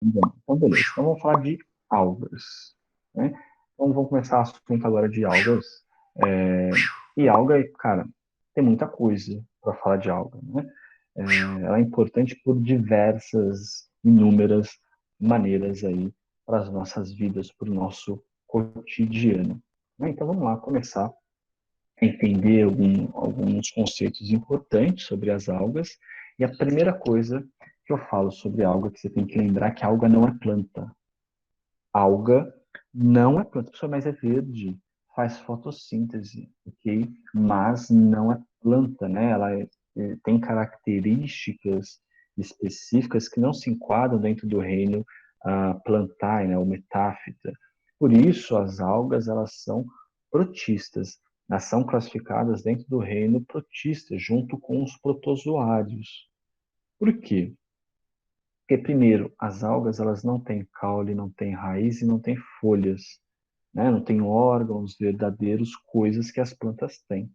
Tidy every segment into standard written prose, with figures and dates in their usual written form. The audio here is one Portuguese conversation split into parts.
Então, beleza. Então, vamos falar de algas, né? Então, vamos começar o assunto agora de algas. É, e alga, cara, tem muita coisa para falar de alga, né? Ela é importante por diversas, inúmeras maneiras aí para as nossas vidas, para o nosso cotidiano, né? Então, vamos lá começar a entender alguns conceitos importantes sobre as algas. E a primeira coisa que eu falo sobre alga, que você tem que lembrar que a alga não é planta. Alga não é planta, pessoal, mas é verde, faz fotossíntese, ok? Mas não é planta, né? Tem características específicas que não se enquadram dentro do reino plantae, né? O metáfita. Por isso, as algas, elas são protistas. Elas são classificadas dentro do reino protista, junto com os protozoários. Por quê? Porque, primeiro, as algas elas não têm caule, não têm raiz e não têm folhas, né? Não têm órgãos verdadeiros, coisas que as plantas têm.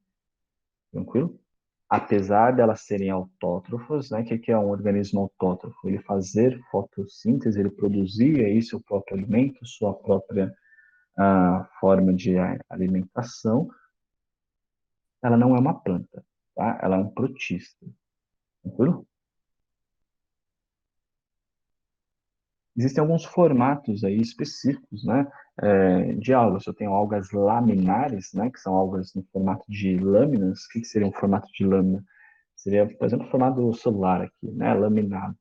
Tranquilo? Apesar de elas serem autótrofas, né? O que é um organismo autótrofo? Ele fazer fotossíntese, ele produzir aí seu próprio alimento, sua própria forma de alimentação. Ela não é uma planta, tá? Ela é um protista. Tranquilo? Existem alguns formatos aí específicos, né, de algas. Eu tenho algas laminares, né, que são algas no formato de lâminas. O que seria um formato de lâmina? Seria, por exemplo, o formato do celular aqui, né, laminado.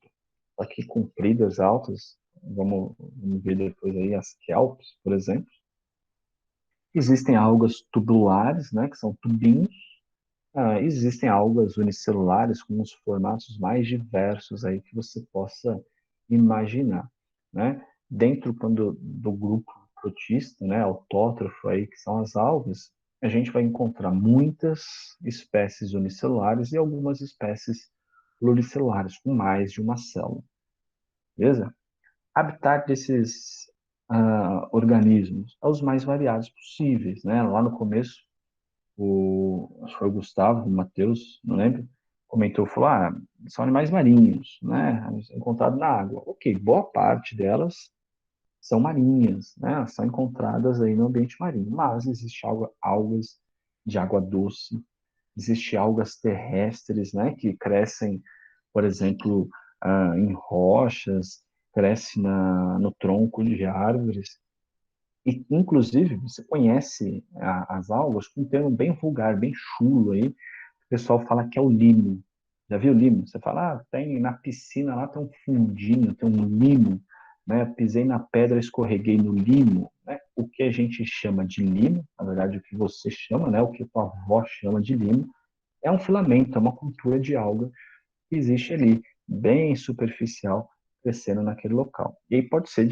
Aqui compridas, altas. Vamos ver depois aí as kelps, por exemplo. Existem algas tubulares, né, que são tubinhos. Existem algas unicelulares com os formatos mais diversos aí que você possa imaginar, né? Dentro do grupo protista, né, autótrofo aí que são as algas, a gente vai encontrar muitas espécies unicelulares e algumas espécies pluricelulares com mais de uma célula, beleza? Habitat desses organismos é os mais variados possíveis, né? Lá no começo acho que foi o Gustavo, o Matheus, não lembro, comentou, falou, são animais marinhos, né, encontrados na água. Ok, boa parte delas são marinhas, né, são encontradas aí no ambiente marinho, mas existe algas de água doce, existe algas terrestres, né, que crescem, por exemplo, em rochas, cresce no tronco de árvores, e, inclusive, você conhece as algas com um termo bem vulgar, bem chulo aí. O pessoal fala que é o limo. Já viu limo? Você fala, tem na piscina lá tem um fundinho, tem um limo, né? Pisei na pedra, escorreguei no limo, né? O que a gente chama de limo, na verdade, o que você chama, né? O que a tua avó chama de limo, é um filamento, é uma cultura de alga que existe ali, bem superficial, crescendo naquele local. E aí pode ser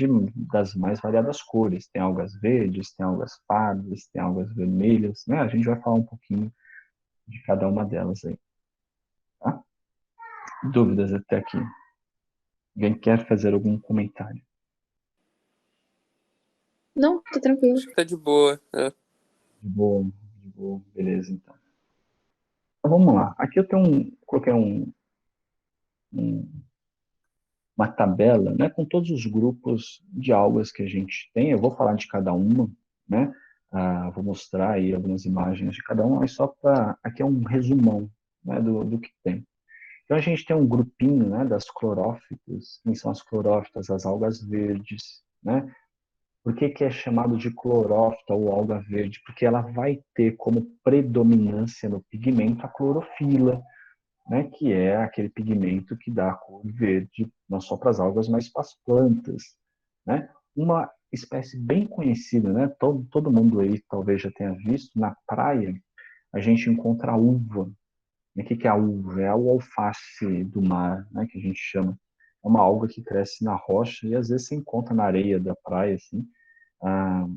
das mais variadas cores. Tem algas verdes, tem algas pardas, tem algas vermelhas, né? A gente vai falar um pouquinho de cada uma delas aí, tá? Dúvidas até aqui? Alguém quer fazer algum comentário? Não, tá tranquilo. Acho que tá de boa, né? De boa, beleza, então. Então vamos lá. Aqui eu tenho coloquei um, uma tabela, né, com todos os grupos de algas que a gente tem. Eu vou falar de cada uma, né? Vou mostrar aí algumas imagens de cada uma, mas só para aqui é um resumão, né, do que tem. Então a gente tem um grupinho, né, das clorófitas. Quem são as clorófitas? As algas verdes, né? Por que é chamado de clorófita ou alga verde? Porque ela vai ter como predominância no pigmento a clorofila, né, que é aquele pigmento que dá a cor verde, não só para as algas, mas para as plantas, né? Uma espécie bem conhecida, né? Todo mundo aí talvez já tenha visto, na praia a gente encontra a uva. E o que é a uva? É o alface do mar, né, que a gente chama. É uma alga que cresce na rocha e às vezes se encontra na areia da praia, assim. Ah,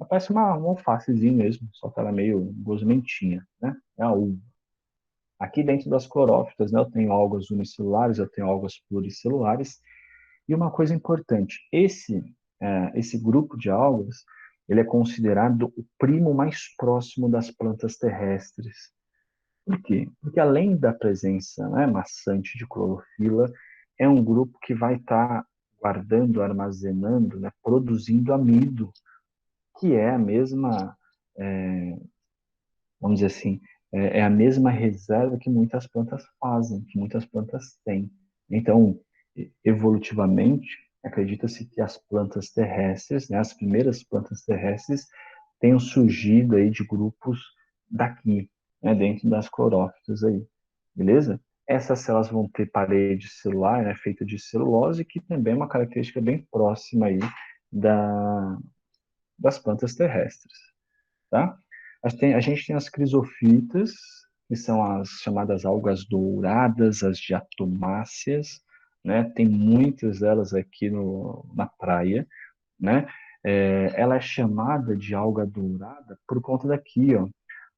parece uma alfacezinha mesmo, só que ela é meio gosmentinha, né? É a uva. Aqui dentro das clorófitas, né, eu tenho algas unicelulares, eu tenho algas pluricelulares. E uma coisa importante, esse grupo de algas, ele é considerado o primo mais próximo das plantas terrestres. Por quê? Porque além da presença, né, maçante de clorofila, é um grupo que vai estar guardando, armazenando, né, produzindo amido, que é a mesma, vamos dizer assim, é a mesma reserva que muitas plantas fazem, que muitas plantas têm. Então, evolutivamente, acredita-se que as plantas terrestres, né, as primeiras plantas terrestres, tenham surgido aí de grupos daqui, né, dentro das clorófitas aí, beleza? Essas células vão ter parede celular, né, feita de celulose, que também é uma característica bem próxima aí da, das plantas terrestres, tá? A gente tem as crisofitas, que são as chamadas algas douradas, as diatomáceas, né? Tem muitas delas aqui na praia, né? Ela é chamada de alga dourada por conta daqui, ó,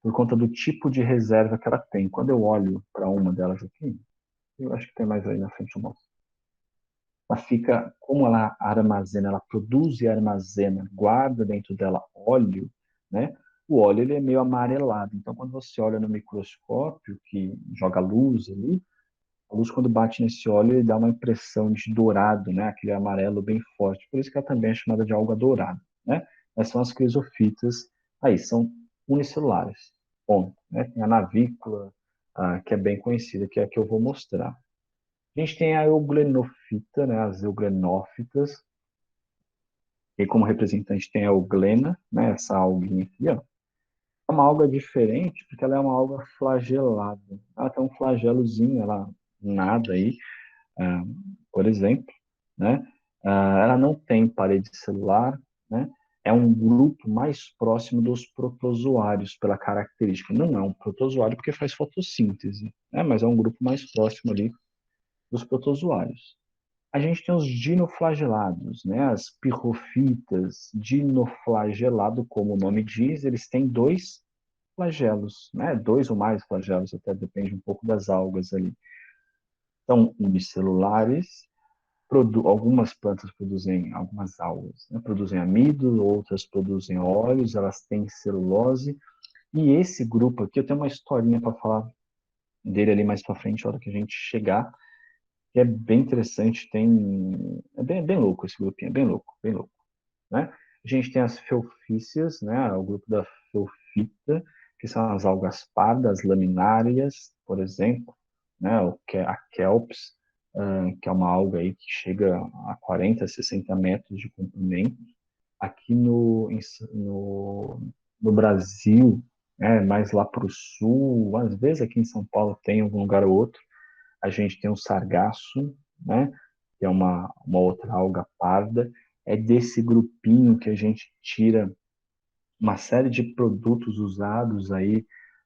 por conta do tipo de reserva que ela tem. Quando eu olho para uma delas aqui, eu acho que tem mais aí na frente do mostro. Ela fica, como ela armazena, ela produz e armazena, guarda dentro dela óleo, né? O óleo ele é meio amarelado. Então, quando você olha no microscópio, que joga luz ali, a luz quando bate nesse óleo, ele dá uma impressão de dourado, né? Aquele amarelo bem forte. Por isso que ela também é chamada de alga dourada, né? Essas são as crisofitas. Aí, são unicelulares. Bom, né? Tem a navícula, que é bem conhecida, que é a que eu vou mostrar. A gente tem a euglenofita, né, as euglenófitas, e como representante tem a euglena, né, essa alguinha aqui, ó. É uma alga diferente porque ela é uma alga flagelada. Ela tem um flagelozinho, ela nada aí, ah, por exemplo, né? Ela não tem parede celular, né? É um grupo mais próximo dos protozoários pela característica. Não é um protozoário porque faz fotossíntese, né? Mas é um grupo mais próximo ali dos protozoários. A gente tem os dinoflagelados, né? As pirrofitas, dinoflagelado, como o nome diz, eles têm dois flagelos, né? Dois ou mais flagelos, até depende um pouco das algas ali. São unicelulares, algumas plantas produzem, algumas algas, né? Produzem amido, outras produzem óleos, elas têm celulose. E esse grupo aqui, eu tenho uma historinha para falar dele ali mais para frente, a hora que a gente chegar, que é bem interessante, é bem louco esse grupinho, é bem louco, né? A gente tem as felfícias, né? O grupo da felfita, que são as algas pardas, laminárias, por exemplo, né? A kelps, que é uma alga aí que chega a 40, 60 metros de comprimento. Aqui no Brasil, né? Mais lá para o sul, às vezes aqui em São Paulo tem algum lugar ou outro, a gente tem o sargaço, né? Que é uma outra alga parda. É desse grupinho que a gente tira uma série de produtos usados aí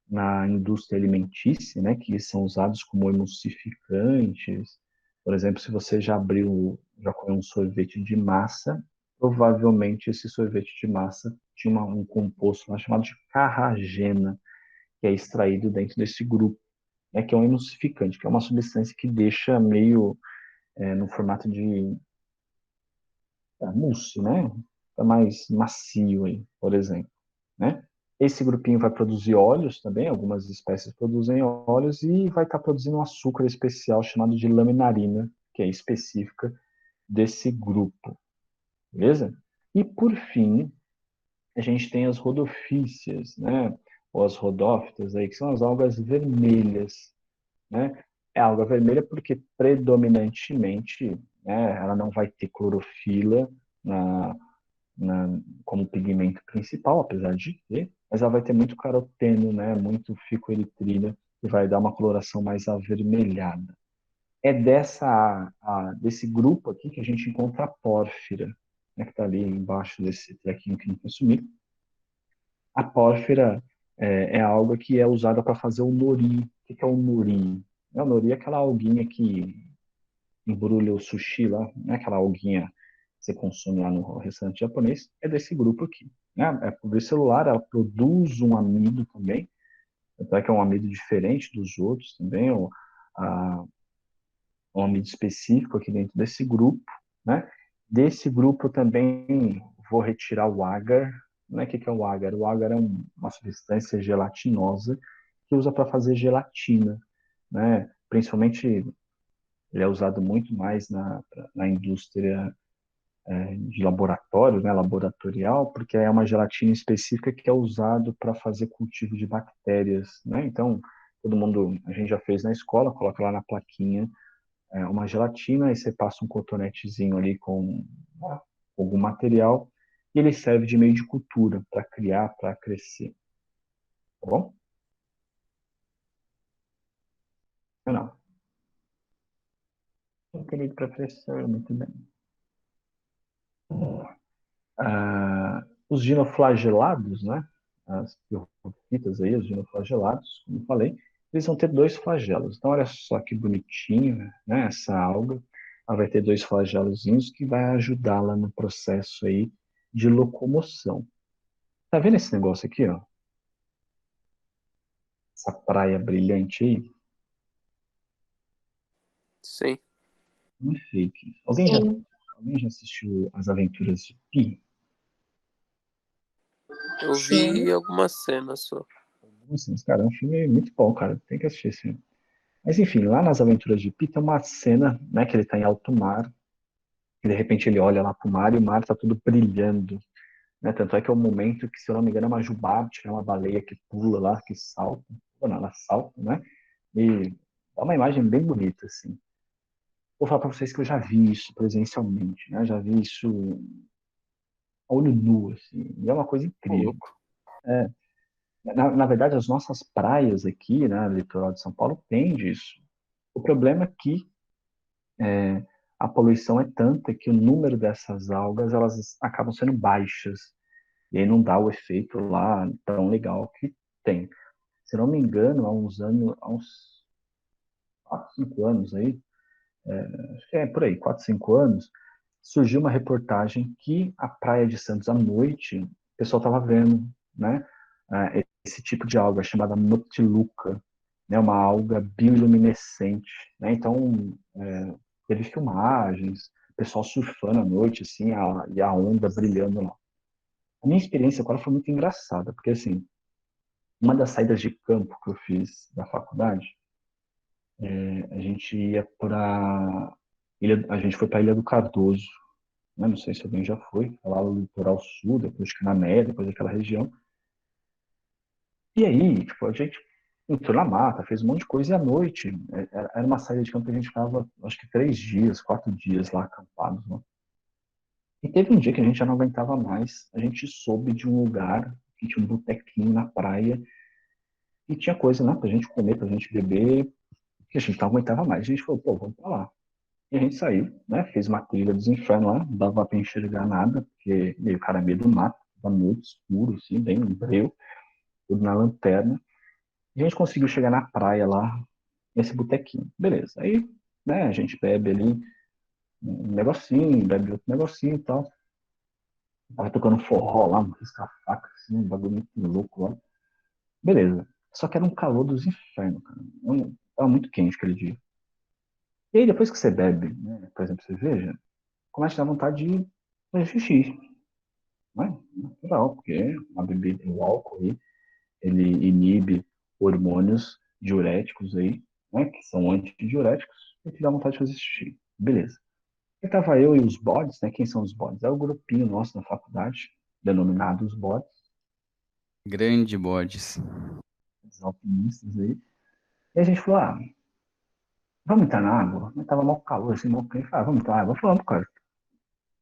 na indústria alimentícia, né? Que são usados como emulsificantes. Por exemplo, se você já comeu um sorvete de massa, provavelmente esse sorvete de massa tinha um composto lá chamado de carragena, que é extraído dentro desse grupo, né, que é um emulsificante, que é uma substância que deixa meio no formato de mousse, né? É mais macio aí, por exemplo, né? Esse grupinho vai produzir óleos também, algumas espécies produzem óleos e vai estar produzindo um açúcar especial chamado de laminarina, que é específica desse grupo, beleza? E por fim, a gente tem as rodopícias, né? Ou as rodófitas aí, que são as algas vermelhas, né? É alga vermelha porque predominantemente, né, ela não vai ter clorofila na, como pigmento principal, apesar de ter, mas ela vai ter muito caroteno, né, muito ficoeritrina, que vai dar uma coloração mais avermelhada. É desse grupo aqui que a gente encontra a pórfira, né, que está ali embaixo desse trequinho que a gente consumir. A pórfira é algo que é usada para fazer o nori. O que é o nori? O nori é aquela alguinha que embrulha o sushi lá, né? Aquela alguinha que você consome lá no restaurante japonês, é desse grupo aqui. Né? É pluricelular, ela produz um amido também, até que é um amido diferente dos outros também, um amido específico aqui dentro desse grupo, né? Desse grupo também vou retirar o agar. Né? O que é o agar? O agar é uma substância gelatinosa que usa para fazer gelatina, né? Principalmente Ele é usado muito mais na indústria de laboratório, né, laboratorial, porque é uma gelatina específica que é usado para fazer cultivo de bactérias, né? Então, todo mundo, a gente já fez na escola, coloca lá na plaquinha uma gelatina, aí você passa um cotonetezinho ali com algum material, e ele serve de meio de cultura para criar, para crescer, tá bom? Não, meu querido professor, muito bem. Os dinoflagelados, né? As pirrofitas aí, os dinoflagelados, como eu falei, eles vão ter dois flagelos. Então, olha só que bonitinho, né? Essa alga, ela vai ter dois flagelozinhos que vai ajudá-la no processo aí de locomoção. Tá vendo esse negócio aqui, ó? Essa praia brilhante aí? Sim. Não é fake. Sim, Alguém já assistiu As Aventuras de Pi? Eu vi sim. algumas cenas só. Assim, cara, é um filme muito bom, cara. Tem que assistir esse filme. Mas enfim, lá nas Aventuras de Pi tem uma cena, né, que ele está em alto mar, e de repente ele olha lá pro mar e o mar está tudo brilhando, né? Tanto é que é o momento que, se eu não me engano, é uma jubarte, que é uma baleia que pula lá, que salta, ou não, ela salta, né? E dá uma imagem bem bonita, assim. Vou falar para vocês que eu já vi isso presencialmente, né? Já vi isso a olho nu, assim, e é uma coisa Ô, incrível. louco. Na verdade, as nossas praias aqui, né, no litoral de São Paulo, tem disso. O problema é que a poluição é tanta que o número dessas algas elas acabam sendo baixas e aí não dá o efeito lá tão legal que tem. Se não me engano, há uns anos, há uns 4, 5 anos aí, acho que é por aí, 4, 5 anos, surgiu uma reportagem que a Praia de Santos à noite, o pessoal estava vendo, né, esse tipo de alga chamada Noctiluca, né, uma alga bioluminescente, né? Então, teve filmagens, o pessoal surfando à noite, assim, e a onda brilhando lá. A minha experiência agora foi muito engraçada, porque, assim, uma das saídas de campo que eu fiz da faculdade, a gente ia para a gente foi para a Ilha do Cardoso, né? Não sei se alguém já foi, lá no litoral sul, depois de Canané, depois daquela região. E aí, tipo, a gente entrou na mata, fez um monte de coisa e à noite, era uma saída de campo que a gente ficava, acho que 3 dias, 4 dias lá acampados, né? E teve um dia que a gente já não aguentava mais, a gente soube de um lugar que tinha um botequinho na praia e tinha coisa, né, pra gente comer, pra gente beber, que a gente não aguentava mais. A gente falou, pô, vamos pra lá. E a gente saiu, né, fez uma trilha dos infernos lá, não dava pra enxergar nada, porque meio cara meio do mato, tava muito escuro, assim, bem breu, tudo na lanterna. E a gente conseguiu chegar na praia lá, nesse botequinho. Beleza. Aí, né, a gente bebe ali um negocinho, bebe outro negocinho e tal. Tava tocando forró lá, um risca-faca, assim, um bagulho muito louco lá. Beleza. Só que era um calor dos infernos, cara. Tava muito quente aquele dia. E aí, depois que você bebe, né, por exemplo, cerveja, começa a dar vontade de fazer xixi, né? Natural, porque a bebida, o álcool aí, ele inibe hormônios diuréticos aí, né, que são antidiuréticos, e te dá vontade de fazer xixi. Beleza. E tava eu e os bodes, né? Quem são os bodes? É o grupinho nosso na faculdade, denominado os bodes, Grande bodes. os alpinistas aí. E a gente falou, vamos entrar na água? Mas tava mal calor, assim, mal quente. Vamos entrar na água? Vamos, cara.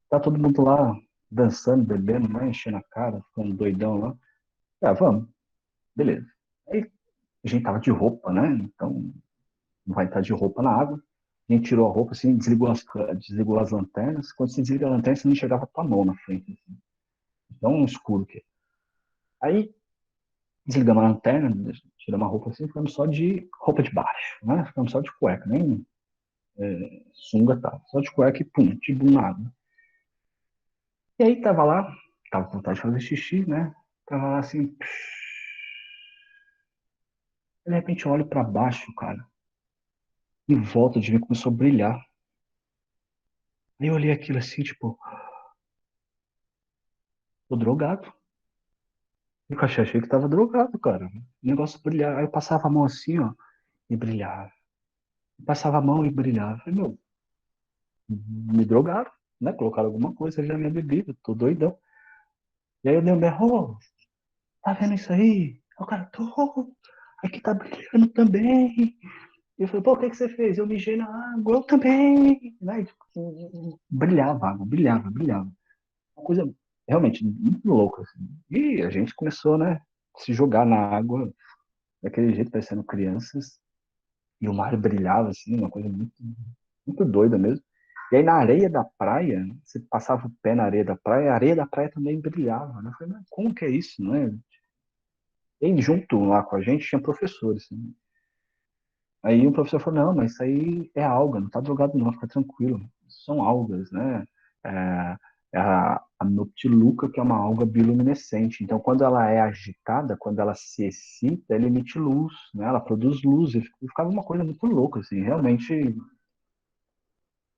Tá todo mundo lá dançando, bebendo, né? Enchendo a cara, ficando doidão lá. Vamos. Beleza. Aí a gente tava de roupa, né? Então não vai estar de roupa na água. A gente tirou a roupa, assim, desligou as lanternas. Quando você desliga a lanterna, você não enxergava a tua mão na frente. Assim. Então, escuro que. Aí desligamos a lanterna, tiramos a roupa assim, ficamos só de roupa de baixo, né? Ficamos só de cueca, nem sunga e tal. Só de cueca e pum, tipo nada. E aí tava com vontade de fazer xixi, né? Tava lá assim, de repente eu olho pra baixo, cara, e volta de mim começou a brilhar. Aí eu olhei aquilo assim, tipo, tô drogado. Eu achei que tava drogado, cara. O negócio brilhar. Aí eu passava a mão assim, ó, e brilhava. Passava a mão e brilhava. Eu falei, meu, me drogaram, né? Colocaram alguma coisa ali na minha bebida, tô doidão. E aí eu dei um berro, tá vendo isso aí? Aí o cara, tô, aqui tá brilhando também. E eu falei, pô, o que que você fez? Eu mijei na água, eu também. Né? E, tipo, brilhava a água, brilhava, brilhava. Uma coisa realmente muito louca, assim. E a gente começou, né, se jogar na água daquele jeito, parecendo crianças. E o mar brilhava, assim, uma coisa muito, muito doida mesmo. E aí na areia da praia, você passava o pé na areia da praia, a areia da praia também brilhava, né? Eu falei, mas como que é isso, né? E junto lá com a gente tinha professores, assim. Aí o professor falou, não, mas isso aí é alga, não tá drogado não, fica tranquilo. São algas, né? É, é a Noctiluca, que é uma alga bioluminescente. Então, quando ela é agitada, quando ela se excita, ela emite luz, né? Ela produz luz. E ficava uma coisa muito louca, assim, realmente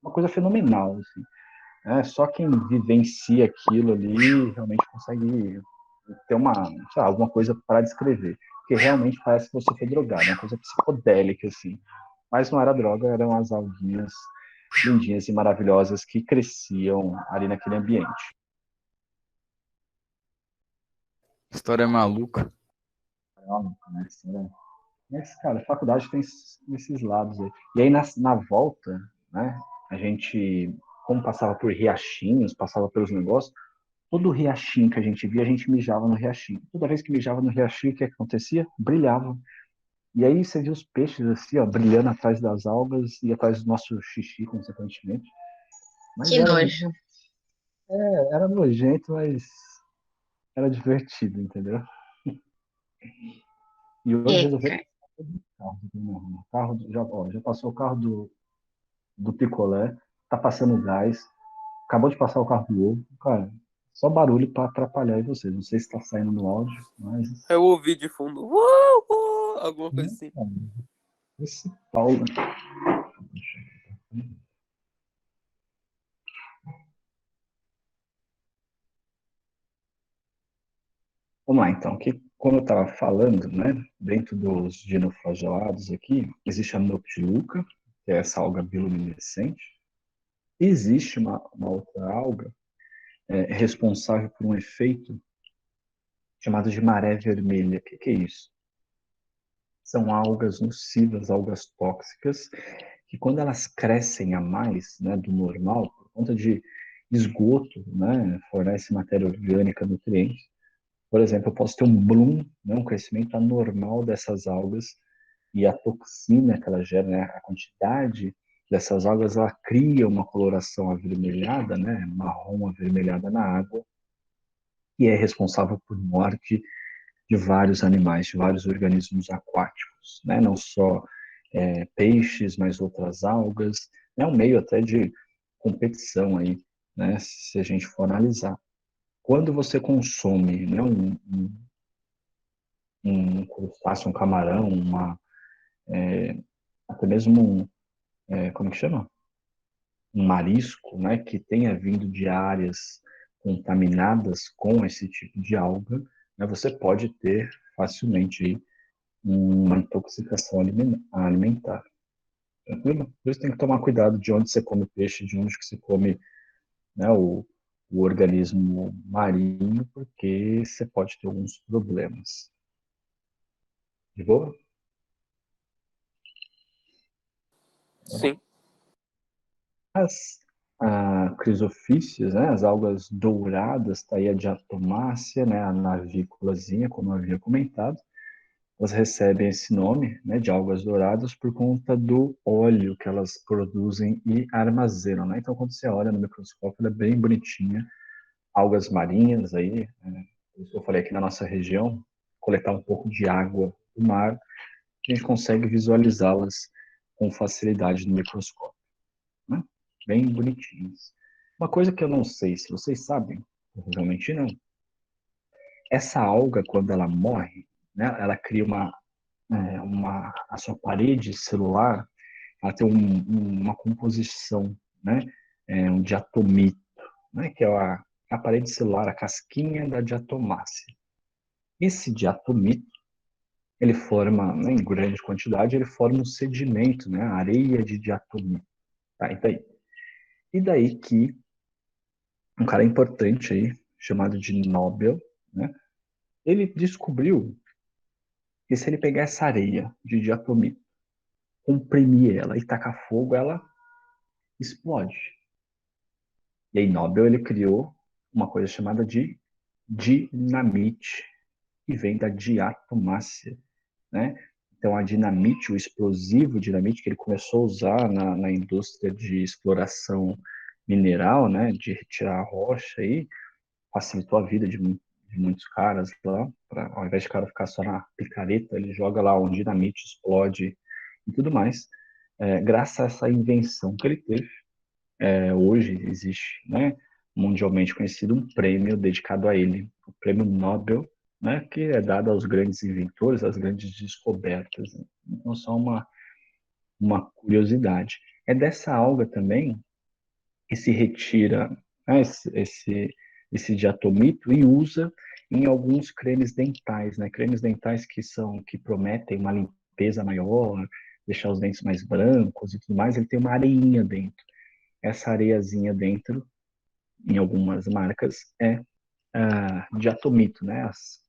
uma coisa fenomenal, assim. Só quem vivencia aquilo ali realmente consegue ter uma, sei lá, alguma coisa para descrever. Porque realmente parece que você foi drogado, é uma coisa psicodélica, assim. Mas não era droga, eram as alguinhas lindinhas e maravilhosas que cresciam ali naquele ambiente. História maluca. Realmente, né? Mas, cara, a faculdade tem esses lados aí. E aí, na volta, né, a gente, como passava por riachinhos, passava pelos negócios, todo riachinho que a gente via, a gente mijava no riachinho. Toda vez que mijava no riachinho, o que acontecia? Brilhava. E aí você via os peixes assim, ó, brilhando atrás das algas e atrás do nosso xixi, consequentemente. Mas Que nojo. era nojento, mas era divertido, entendeu? E hoje É, resolveram cara. carro, já passou o carro do picolé, tá passando gás, acabou de passar o carro do ovo, cara, só barulho para atrapalhar aí vocês. Não sei se está saindo no áudio, mas Eu ouvi de fundo. Alguma coisa assim. esse Paulo. Vamos lá, então. Que, como eu estava falando, né, dentro dos dinoflagelados aqui, existe a Noctiluca, que é essa alga bioluminescente. Existe uma outra alga responsável por um efeito chamado de maré vermelha. O que é isso? São algas nocivas, algas tóxicas, que quando elas crescem a mais, né, do normal, por conta de esgoto, né, fornece matéria orgânica, nutrientes. Por exemplo, eu posso ter um bloom, né, um crescimento anormal dessas algas e a toxina que ela gera, né, a quantidade dessas algas, ela cria uma coloração avermelhada, né, marrom avermelhada na água e é responsável por morte de vários animais, de vários organismos aquáticos, né, não só peixes, mas outras algas. É um meio até de competição aí, né, se a gente for analisar. Quando você consome, né, um crustáceo, um camarão, até mesmo como que chama? Um marisco, né, que tenha vindo de áreas contaminadas com esse tipo de alga, né, você pode ter facilmente aí uma intoxicação alimentar. Tranquilo? Por isso tem que tomar cuidado de onde você come peixe, de onde que você come, né, o organismo marinho, porque você pode ter alguns problemas. De boa? Sim. As crisofícias, né, as algas douradas, tá aí a diatomácea, né, a navículazinha, como eu havia comentado, elas recebem esse nome, né, de algas douradas por conta do óleo que elas produzem e armazenam, né? Então, quando você olha no microscópio, ela é bem bonitinha, algas marinhas aí, por isso que eu falei aqui na nossa região, coletar um pouco de água do mar, a gente consegue visualizá-las com facilidade no microscópio, né? Bem bonitinhas. Uma coisa que eu não sei se vocês sabem, provavelmente não, essa alga, quando ela morre, né, ela cria a sua parede celular, ela tem uma composição, né, um diatomito, né, que é a parede celular, a casquinha da diatomácea. Esse diatomito, ele forma, né, em grande quantidade, ele forma um sedimento, né, areia de diatomita. Tá, e daí que um cara importante aí, chamado de Nobel, né, ele descobriu que se ele pegar essa areia de diatomita, comprimir ela e tacar fogo, ela explode. E aí Nobel ele criou uma coisa chamada de dinamite, que vem da diatomácea, né? Então a dinamite, o explosivo dinamite que ele começou a usar na indústria de exploração mineral, né, de retirar a rocha aí, facilitou a vida de muitos caras lá, ao invés de o cara ficar só na picareta, ele joga lá um dinamite, explode e tudo mais. Graças a essa invenção que ele teve, hoje existe, né, mundialmente conhecido um prêmio dedicado a ele, o Prêmio Nobel, né, que é dado aos grandes inventores, às grandes descobertas. Né? Então, só uma curiosidade. É dessa alga também que se retira, né, esse diatomito e usa em alguns cremes dentais, né? Cremes dentais que prometem uma limpeza maior, deixar os dentes mais brancos e tudo mais, ele tem uma areinha dentro. Essa areiazinha dentro, em algumas marcas, é diatomito, né? As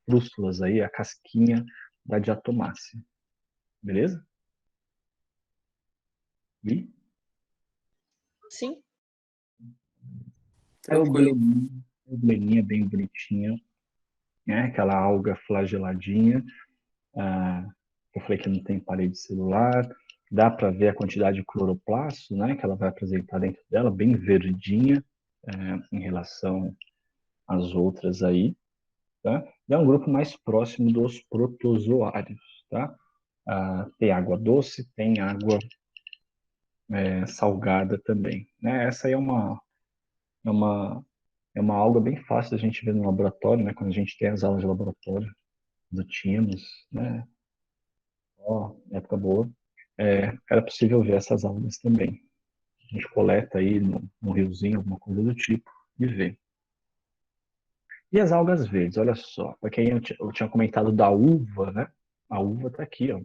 frústulas aí, a casquinha da diatomácea. Beleza? E Sim, a tranquilo. eugleninha bem bonitinha, né? Aquela alga flageladinha. Eu falei que não tem parede celular. Dá para ver a quantidade de cloroplasto, né? Que ela vai apresentar dentro dela, bem verdinha, em relação às outras aí. Tá? E é um grupo mais próximo dos protozoários, tá? Tem água doce, tem água salgada também, né? Essa aí é uma, é uma alga bem fácil da gente ver no laboratório, né? Quando a gente tem as aulas de laboratório do tínhamos, né? Ó, época boa. Era possível ver essas algas também. A gente coleta aí no riozinho, alguma coisa do tipo, e vê. E as algas verdes, olha só, para quem eu tinha comentado da uva, né? A uva está aqui, ó.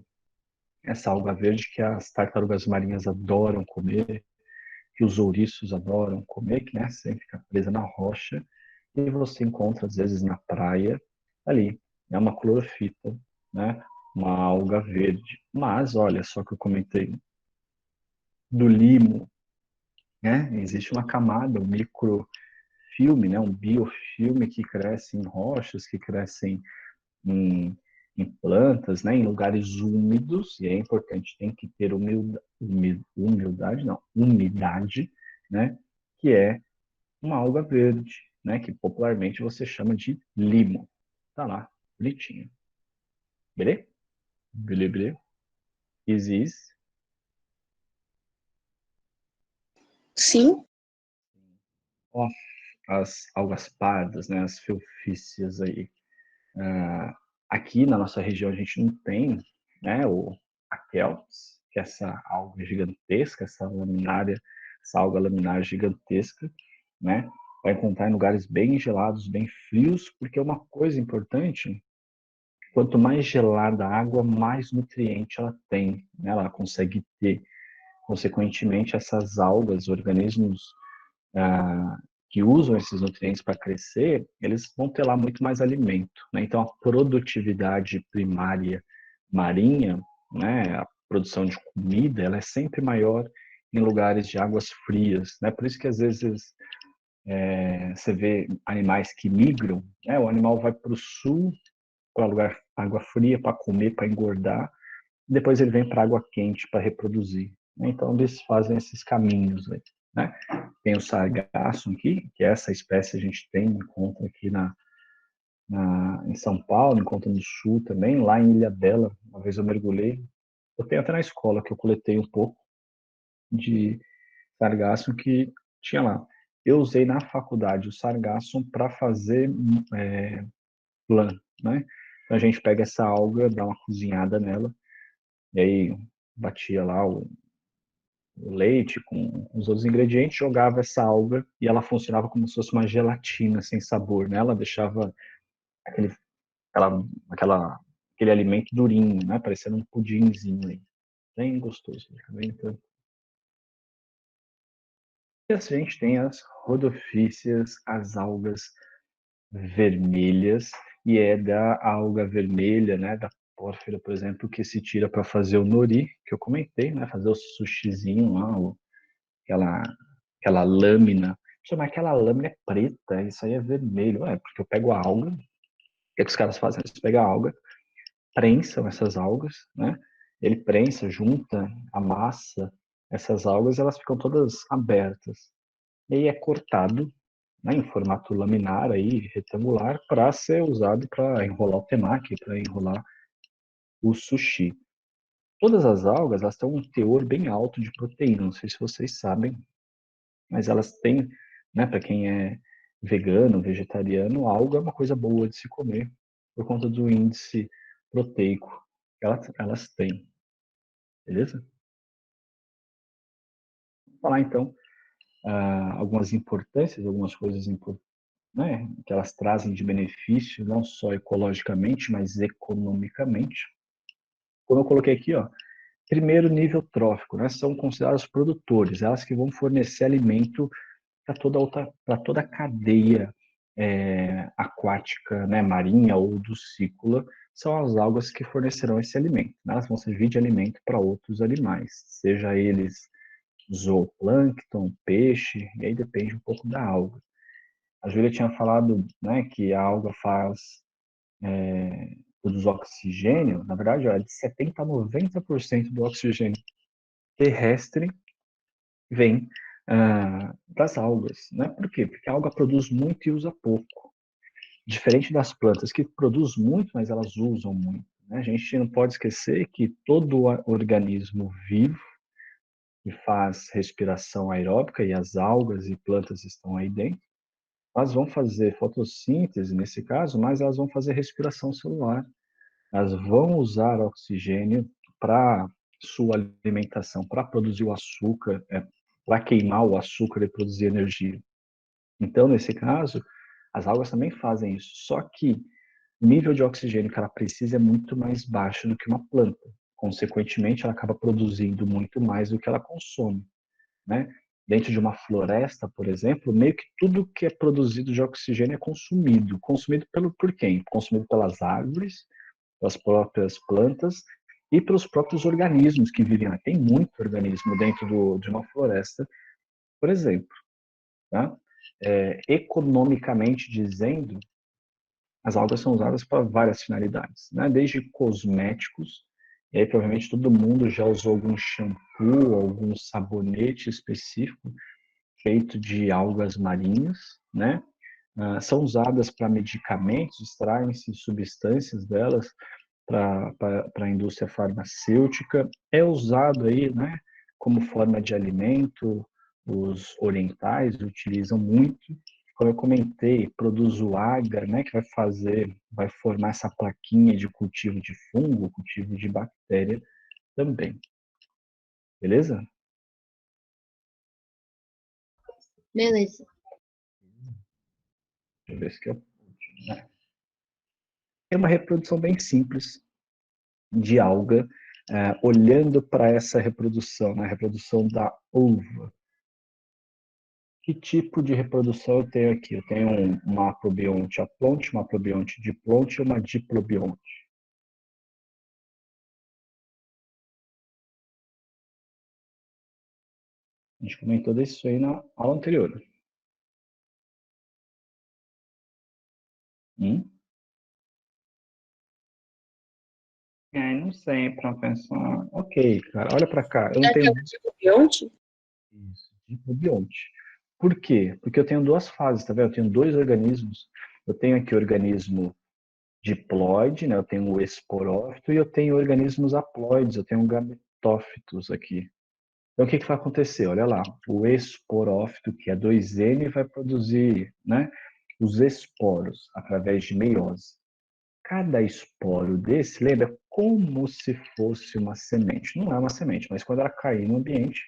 Essa alga verde que as tartarugas marinhas adoram comer, que os ouriços adoram comer, que né, sempre fica presa na rocha, e você encontra às vezes na praia, ali, é uma clorofita, né, uma alga verde. Mas, olha só que eu comentei, do limo, né, existe uma camada, um microfilme, né, um biofilme que cresce em rochas, que crescem em, em plantas, né, em lugares úmidos, e é importante, tem que ter humildade, não, umidade, né, que é uma alga verde, né, que popularmente você chama de limo. Tá lá, bonitinho. Beleza? Beleza? Existe. Sim, Ó, as algas pardas, né, as felfícias aí. Aqui na nossa região a gente não tem, né, a Kelps, que é essa alga gigantesca, essa alga laminar gigantesca, né? Vai encontrar em lugares bem gelados, bem frios, porque é uma coisa importante, quanto mais gelada a água, mais nutriente ela tem, né? Ela consegue ter, consequentemente, essas algas, organismos ah, que usam esses nutrientes para crescer, eles vão ter lá muito mais alimento, né? Então, a produtividade primária marinha, né, a produção de comida, ela é sempre maior em lugares de águas frias, né? Por isso que às vezes você vê animais que migram, né? O animal vai para o sul, para lugar água fria para comer, para engordar, e depois ele vem para água quente para reproduzir. Né? Então eles fazem esses caminhos aí, né? Tem o sargasso aqui, que essa espécie a gente tem, encontra aqui em São Paulo, encontra no sul também, lá em Ilhabela, uma vez eu mergulhei. Eu tenho até na escola que eu coletei um pouco de sargasso que tinha lá. Eu usei na faculdade o sargasso para fazer flan, né? Então a gente pega essa alga, dá uma cozinhada nela, e aí batia lá o leite com os outros ingredientes, jogava essa alga e ela funcionava como se fosse uma gelatina sem sabor, né? Ela deixava aquele, aquela, aquele alimento durinho, né? Parecendo um pudinzinho aí. Bem gostoso, tá vendo? Então, e assim a gente tem as rodopícias, as algas vermelhas, e é da alga vermelha, né, da pórfira, por exemplo, que se tira para fazer o nori, que eu comentei, né, fazer o sushizinho lá, aquela, aquela lâmina. Mas aquela lâmina é preta, isso aí é vermelho. É, porque eu pego a alga, o que, é que os caras fazem? Eles pegam a alga, prensam essas algas, né? Ele prensa, junta, amassa essas algas, elas ficam todas abertas. E aí é cortado, né, em formato laminar aí, retangular, para ser usado para enrolar o temaki, para enrolar o sushi. Todas as algas, elas têm um teor bem alto de proteína, não sei se vocês sabem, mas elas têm, né, para quem é vegano, vegetariano, alga é uma coisa boa de se comer, por conta do índice proteico que elas têm, beleza? Vou falar então algumas importâncias, algumas coisas importantes, né, que elas trazem de benefício, não só ecologicamente, mas economicamente. Como eu coloquei aqui, ó, primeiro nível trófico, né, são considerados produtores, elas que vão fornecer alimento para toda a cadeia aquática, né, marinha ou ducícola, são as algas que fornecerão esse alimento. Né? Elas vão servir de alimento para outros animais, seja eles zooplâncton, peixe, e aí depende um pouco da alga. A Júlia tinha falado, né, que a alga produz oxigênio, na verdade, ó, de 70% a 90% do oxigênio terrestre vem das algas, né? Por quê? Porque a alga produz muito e usa pouco. Diferente das plantas, que produz muito, mas elas usam muito. Né? A gente não pode esquecer que todo organismo vivo que faz respiração aeróbica, e as algas e plantas estão aí dentro, elas vão fazer fotossíntese, nesse caso, mas elas vão fazer respiração celular. Elas vão usar oxigênio para sua alimentação, para produzir o açúcar, para queimar o açúcar e produzir energia. Então, nesse caso, as algas também fazem isso, só que o nível de oxigênio que ela precisa é muito mais baixo do que uma planta. Consequentemente, ela acaba produzindo muito mais do que ela consome, né? Dentro de uma floresta, por exemplo, meio que tudo que é produzido de oxigênio é consumido. Consumido por quem? Consumido pelas árvores, pelas próprias plantas e pelos próprios organismos que vivem lá. Tem muito organismo dentro de uma floresta, por exemplo. Tá? Economicamente dizendo, as algas são usadas para várias finalidades, né? Desde cosméticos, e aí provavelmente todo mundo já usou algum shampoo, algum sabonete específico feito de algas marinhas, né? São usadas para medicamentos, extraem-se substâncias delas para a indústria farmacêutica. É usado aí, né, como forma de alimento, os orientais utilizam muito. Como eu comentei, produz o agar, né, que vai formar essa plaquinha de cultivo de fungo, cultivo de bactéria também. Beleza? Beleza. Deixa eu ver se é o último, né? É uma reprodução bem simples de alga, olhando para essa reprodução, né, a reprodução da uva. Que tipo de reprodução eu tenho aqui? Eu tenho uma aprobionte aplonte, uma aprobionte diplonte e uma diplobionte. A gente comentou disso aí na aula anterior. Não sei, professor. Ok, cara, olha para cá. Eu não tenho Aquela tipo bionte? isso, diplobionte. Por quê? Porque eu tenho duas fases, tá vendo? Eu tenho dois organismos. Eu tenho aqui o organismo diploide, né? Eu tenho o esporófito e eu tenho organismos haploides, eu tenho gametófitos aqui. Então, o que vai acontecer? Olha lá, o esporófito, que é 2N, vai produzir, né, os esporos através de meiose. Cada esporo desse, lembra, como se fosse uma semente. Não é uma semente, mas quando ela cair no ambiente,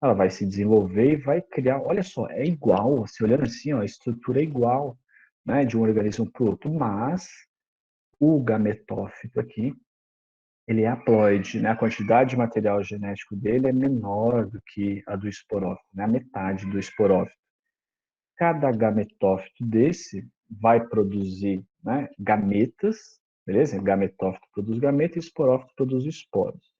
ela vai se desenvolver e vai criar. Olha só, é igual, se olhando assim, ó, a estrutura é igual, né, de um organismo para o outro, mas O gametófito aqui, ele é haploide, né? A quantidade de material genético dele é menor do que a do esporófito, né? A metade do esporófito. Cada gametófito desse vai produzir, né, gametas, beleza? Gametófito produz gametas e esporófito produz esporos.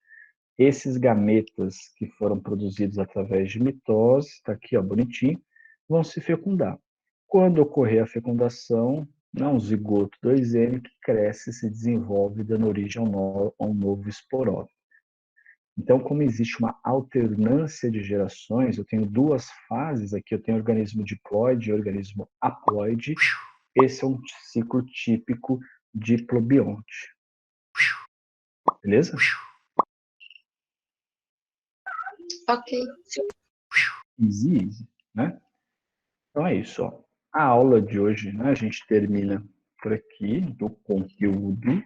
Esses gametas que foram produzidos através de mitose, está aqui, ó, bonitinho, vão se fecundar. Quando ocorrer a fecundação, um zigoto 2M que cresce e se desenvolve, dando origem a um novo esporófito. Então, como existe uma alternância de gerações, eu tenho duas fases aqui, eu tenho organismo diploide e organismo haploide. Esse é um ciclo típico diplobionte. Beleza? Ok. Easy, easy, né? Então é isso, ó. A aula de hoje, né, a gente termina por aqui do conteúdo.